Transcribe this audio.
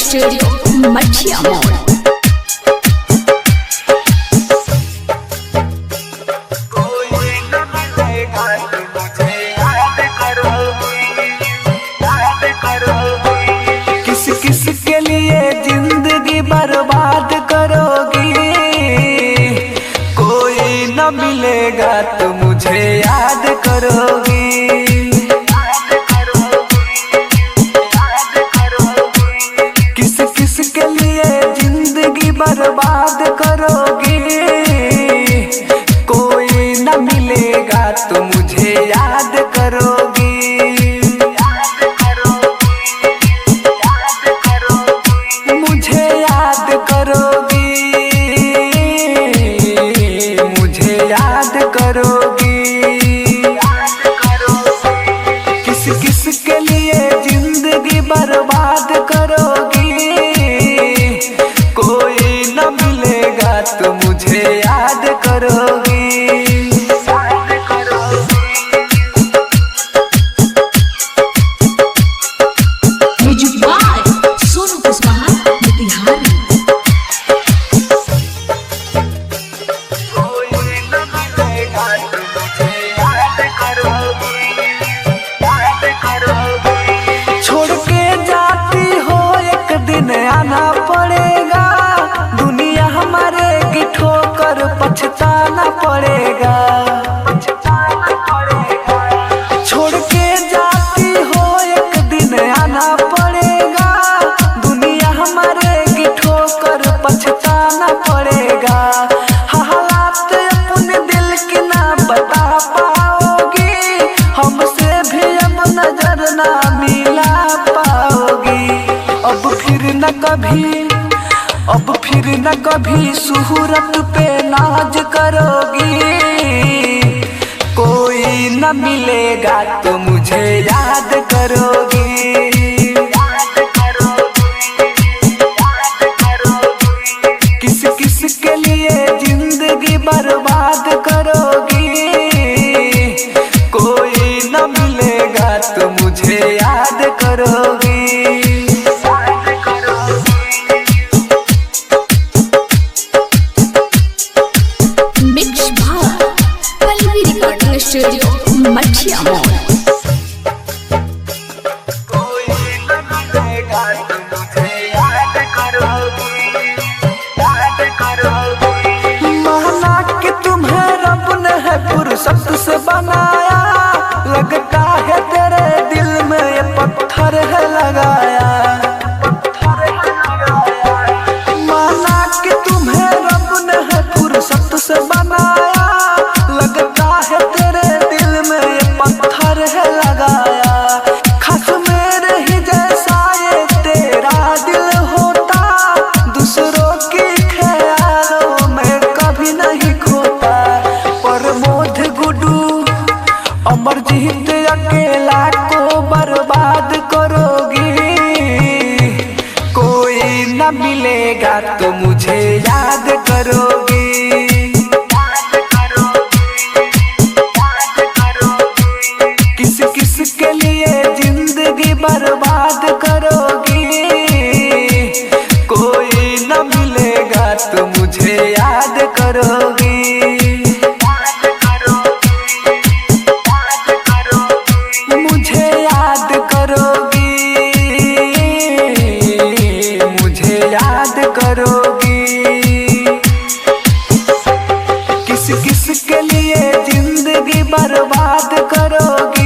Studio मछिया मोड़। किस किस के लिए जिंदगी बर्बाद करोगी, कोई न मिलेगा तो मुझे याद करोगी। किस किस के लिए जिंदगी बर्बाद करोगी, कोई न मिलेगा तो मुझे याद करोगी। मुझे याद करोगी, मुझे याद करोगी। किस किस के लिए जिंदगी बर्बाद करोगी, कोई न मिलेगा तो मुझे याद करोगी। छोड़ के जाती हो एक दिन आना पड़ेगा, दुनिया हमारे की ठोकर पछताना पड़ेगा। छोड़ के जाती हो एक दिन आना पड़ेगा, दुनिया हमारे की ठोकर पछताना पड़ेगा। हालात अपने दिल की ना बता पाओगी, हमसे भी अब नजर ना मिला पाओगी। अब फिर न कभी सूरत पे नाज करोगी, कोई न मिलेगा तो मुझे याद करोगी। किस किस के लिए जिंदगी बर्बाद करोगी, कोई न मिलेगा तो मुझे याद करोगी। मिक्स भाव पल्लवी रिकॉर्डिंग स्टूडियो मछिया मोड़। माना कि तुम्हें रब ने है फुर्सत से बनाया, लगता है तेरे दिल में ये पत्थर है लगाया। माना कि तुम्हें रब ने है फुर्सत से बनाया, लगता है तेरे दिल में ये पत्थर है लगाया। खास मेरे ही जैसा ये तेरा दिल होता, दूसरों की ख्यालों में कभी नहीं खोता। प्रमोद गुड्डू अमरजीत अकेला को बर्बाद करोगी, कोई न मिलेगा तो मुझे याद करोगी। किस किस के लिए जिंदगी बर्बाद करोगी, कोई न मिलेगा तो मुझे याद करोगी। मुझे याद करोगी, मुझे याद करोगी। किस किस के लिए जिंदगी बर्बाद करोगी,